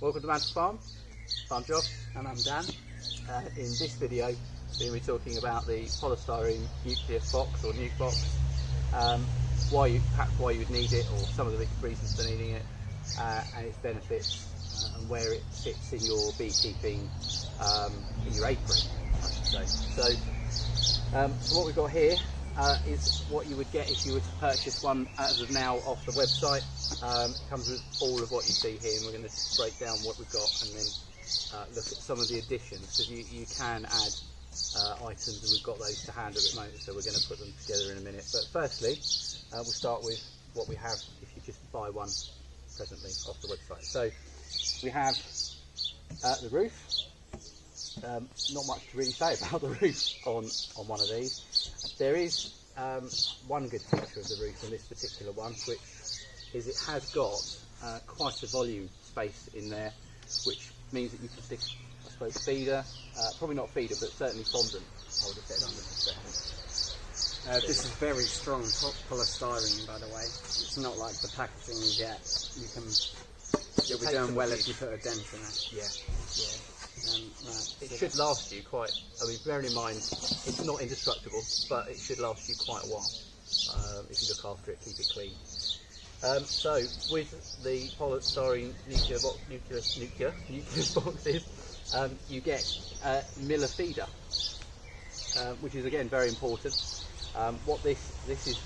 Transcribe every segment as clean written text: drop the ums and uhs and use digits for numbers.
Welcome to Mantle Farm. I'm Josh and I'm Dan. In this video we're going to be talking about the Polystyrene Nucleus box or Nuke box, perhaps why you would need it or some of the reasons for needing it, and its benefits and where it sits in your beekeeping, in your apron I should say. So what we've got here is what you would get if you were to purchase one as of now off the website. It comes with all of what you see here, and we're going to break down what we've got and then look at some of the additions, because you can add items, and we've got those to hand at the moment, so we're going to put them together in a minute. But firstly, we'll start with what we have if you just buy one presently off the website. So we have the roof. Not much to really say about the roof on one of these. There is one good feature of the roof on this particular one, which is it has got quite a volume space in there, which means that you can stick, I suppose, feeder, probably not feeder, but certainly fondant, I would have said, under the This is very strong polystyrene, by the way. It's not like the packaging you get. You'll be doing well if you put a dent in it. Yeah. Right, it should last you quite, I mean, bearing in mind it's not indestructible, but it should last you quite a while if you look after it, keep it clean. So with the Polystyrene Nucleus boxes, you get Miller feeder, which is again very important. What this is,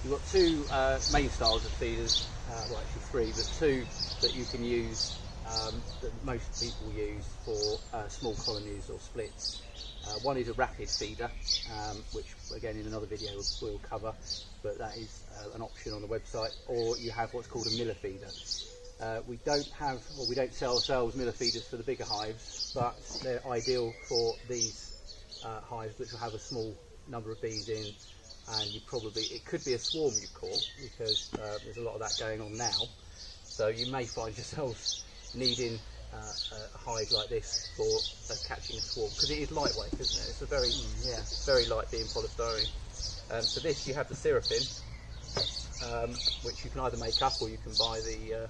you've got two main styles of feeders, well actually three, but two that you can use, that most people use for small colonies or splits. One is a rapid feeder, which again in another video we'll cover, but that is an option on the website. Or you have what's called a Miller feeder. We don't sell ourselves Miller feeders for the bigger hives, but they're ideal for these hives which will have a small number of bees in, and it could be a swarm you call, because there's a lot of that going on now. So you may find yourselves needing a hive like this for catching a swarm, because it is lightweight, isn't it? It's a very light being polystyrene. So this, you have the syrup in, which you can either make up or you can buy the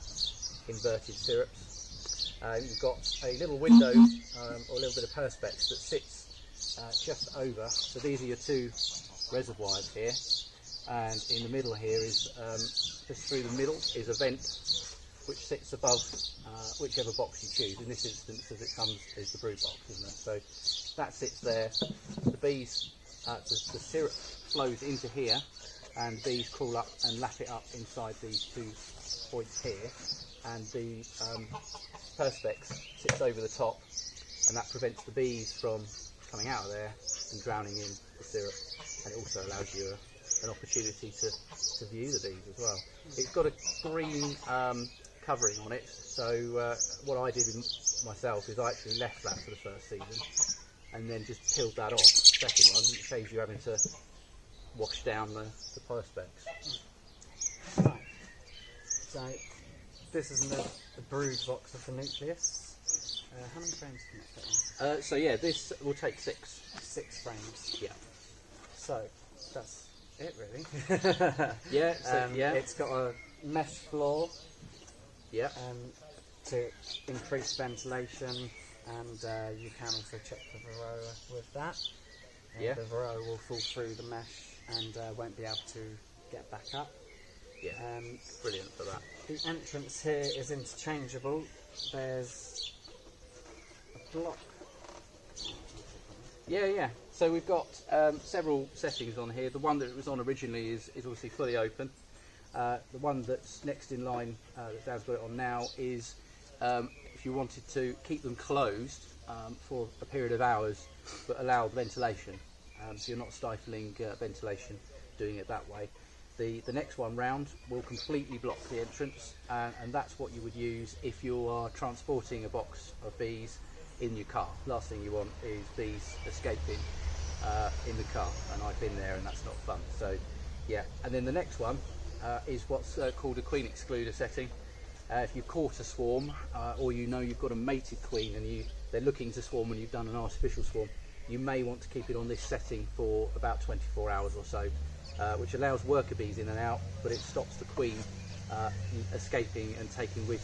inverted syrups. You've got a little window or a little bit of perspex that sits just over. So these are your two reservoirs here, and in the middle here is just through the middle is a vent which sits above whichever box you choose. In this instance, as it comes, is the brood box, isn't it? So that sits there. The bees, the syrup flows into here, and bees crawl up and lap it up inside these 2 points here, and the perspex sits over the top, and that prevents the bees from coming out of there and drowning in the syrup, and it also allows you an opportunity to view the bees as well. It's got a green covering on it, so what I did myself is I actually left that for the first season and then just peeled that off the second one. It saves you having to wash down the perspex. Right. So this is the brood box of the nucleus. How many frames can it fit in? So yeah, this will take 6. 6 frames. Yeah. So that's it really. Yeah. It's got a mesh floor. Yeah. To increase ventilation, and you can also check the varroa with that. Yeah. The varroa will fall through the mesh and won't be able to get back up. Yeah. Brilliant for that. The entrance here is interchangeable. There's a block. Yeah. So we've got several settings on here. The one that it was on originally is obviously fully open. The one that's next in line, that Dan's got it on now, is if you wanted to keep them closed for a period of hours, but allow ventilation, so you're not stifling ventilation doing it that way. The next one round will completely block the entrance, and that's what you would use if you are transporting a box of bees in your car. Last thing you want is bees escaping in the car, and I've been there and that's not fun. So yeah, and then the next one is what's called a queen excluder setting. If you've caught a swarm, or you know you've got a mated queen and they're looking to swarm and you've done an artificial swarm, you may want to keep it on this setting for about 24 hours or so, which allows worker bees in and out, but it stops the queen escaping and taking with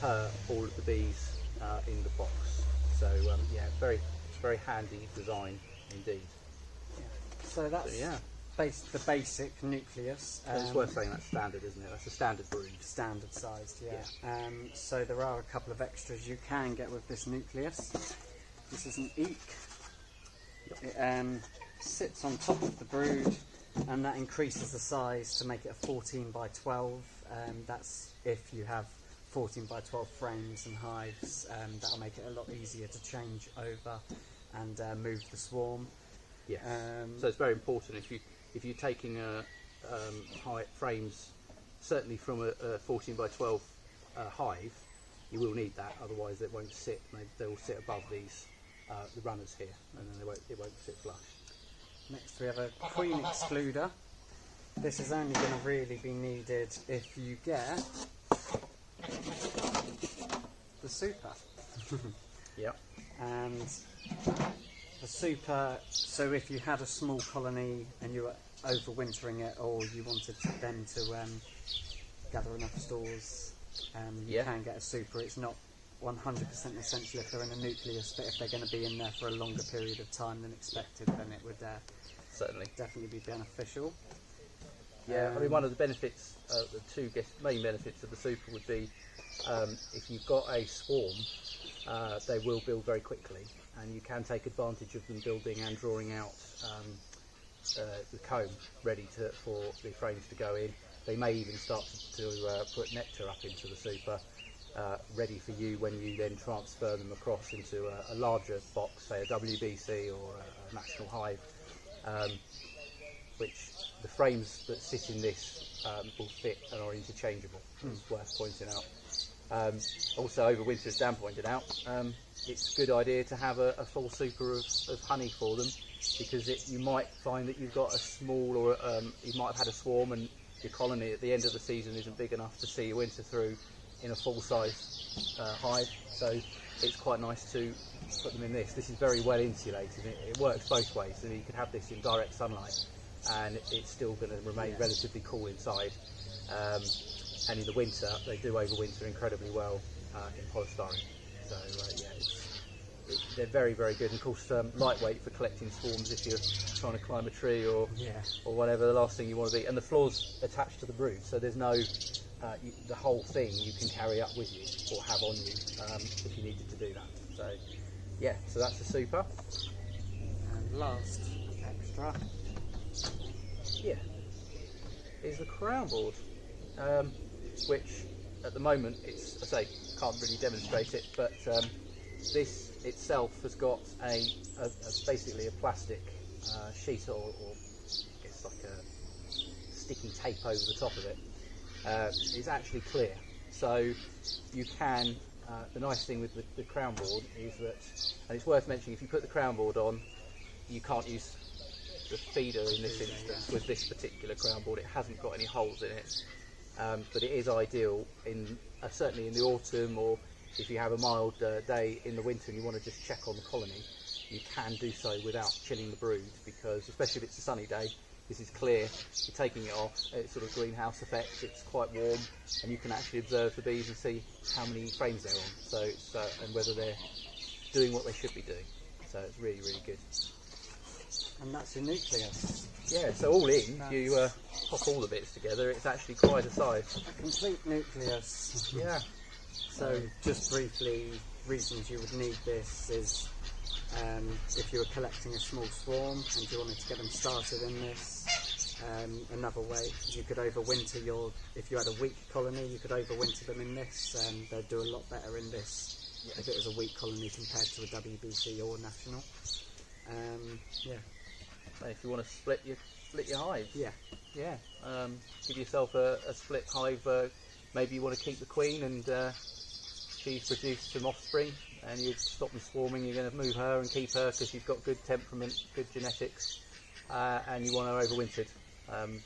her all of the bees in the box. So yeah, very handy design indeed. So that's So, yeah. the basic nucleus. And it's worth saying that's standard, isn't it? That's a standard brood. Standard sized, yeah. So there are a couple of extras you can get with this nucleus. This is an Eeek. It sits on top of the brood, and that increases the size to make it a 14 by 12. That's if you have 14 by 12 frames and hives. That'll make it a lot easier to change over and move the swarm. Yes. So it's very important if you're taking high frames, certainly from a 14 by 12 hive, you will need that. Otherwise, it won't sit. They will sit above these the runners here, and then it won't sit flush. Next, we have a queen excluder. This is only going to really be needed if you get the super. Yeah. And the super, so if you had a small colony and you were overwintering it, or you wanted them to gather enough stores, you can get a super. It's not 100% essential if they're in a nucleus, but if they're going to be in there for a longer period of time than expected, then it would certainly definitely be beneficial. Yeah, I mean, one of the benefits, the two main benefits of the super would be if you've got a swarm, they will build very quickly, and you can take advantage of them building and drawing out the comb ready for the frames to go in. They may even start to put nectar up into the super, ready for you when you then transfer them across into a larger box, say a WBC or a national hive, which the frames that sit in this will fit and are interchangeable. It's worth pointing out. Also, over winter, as Dan pointed out, it's a good idea to have a full super of honey for them, because you might find that you've got a small, or you might have had a swarm and your colony at the end of the season isn't big enough to see your winter through in a full-size hive. So it's quite nice to put them in this. This is very well insulated. It works both ways. So you could have this in direct sunlight and it's still going to remain relatively cool inside. And in the winter, they do overwinter incredibly well in polystyrene. So they're very, very good. And of course, lightweight for collecting swarms if you're trying to climb a tree or whatever. The last thing you want to be. And the floor's attached to the brood, so there's no the whole thing you can carry up with you or have on you if you needed to do that. So yeah, so that's the super. And last extra, is the crown board, which at the moment it's, I say, can't really demonstrate it, but this itself has got a basically a plastic sheet or I guess like a sticky tape over the top of it. Is actually clear, so you can. The nice thing with the crown board is that, and it's worth mentioning, if you put the crown board on, you can't use the feeder in this instance with this particular crown board. It hasn't got any holes in it, but it is ideal in certainly in the autumn, or if you have a mild day in the winter and you want to just check on the colony, you can do so without chilling the brood, because especially if it's a sunny day, this is clear, you're taking it off, it's sort of greenhouse effect, it's quite warm, and you can actually observe the bees and see how many frames they're on, so it's, and whether they're doing what they should be doing. So it's really, really good. and that's your nucleus. Yeah, so all in, you pop all the bits together, it's actually quite a size. A complete nucleus. Yeah. So just briefly, reasons you would need this is if you were collecting a small swarm and you wanted to get them started in this. Another way, you could overwinter if you had a weak colony, you could overwinter them in this. They'd do a lot better in this if it was a weak colony compared to a WBC or national. So if you want to split your hive, give yourself a split hive. Maybe you want to keep the queen and she's produced some offspring, and you stop them swarming. You're going to move her and keep her because she's got good temperament, good genetics, and you want her overwintered.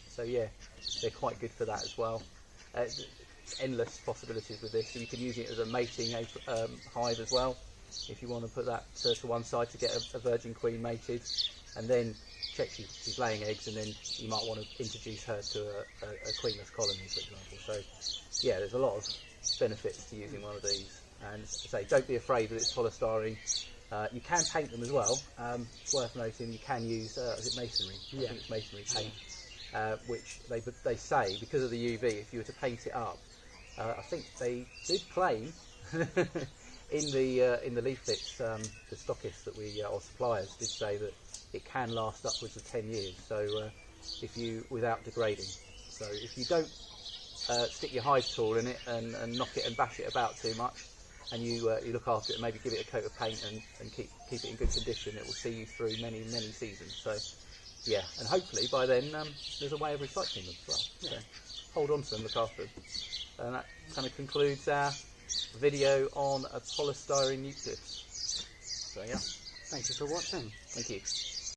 So yeah, they're quite good for that as well. Endless possibilities with this. So you can use it as a mating hive as well, if you want to put that to one side to get a virgin queen mated, and then check she's laying eggs, and then you might want to introduce her to a queenless colony, for example. So yeah, there's a lot of benefits to using one of these. And say, don't be afraid that it's polystyrene. You can paint them as well. It's worth noting you can use is it masonry? I think it's masonry paint, which they say because of the UV, if you were to paint it up, I think they did claim in the leaflets, the stockists that we or suppliers did say that it can last upwards of 10 years. So if you without degrading. So if you don't stick your hive tool in it and knock it and bash it about too much, and you look after it and maybe give it a coat of paint and keep it in good condition, it will see you through many seasons. So yeah, and hopefully by then there's a way of recycling them as well. Yeah. So hold on to them, look after them. And that kind of concludes our video on a polystyrene nucleus. So yeah, Thank you for watching. thank you.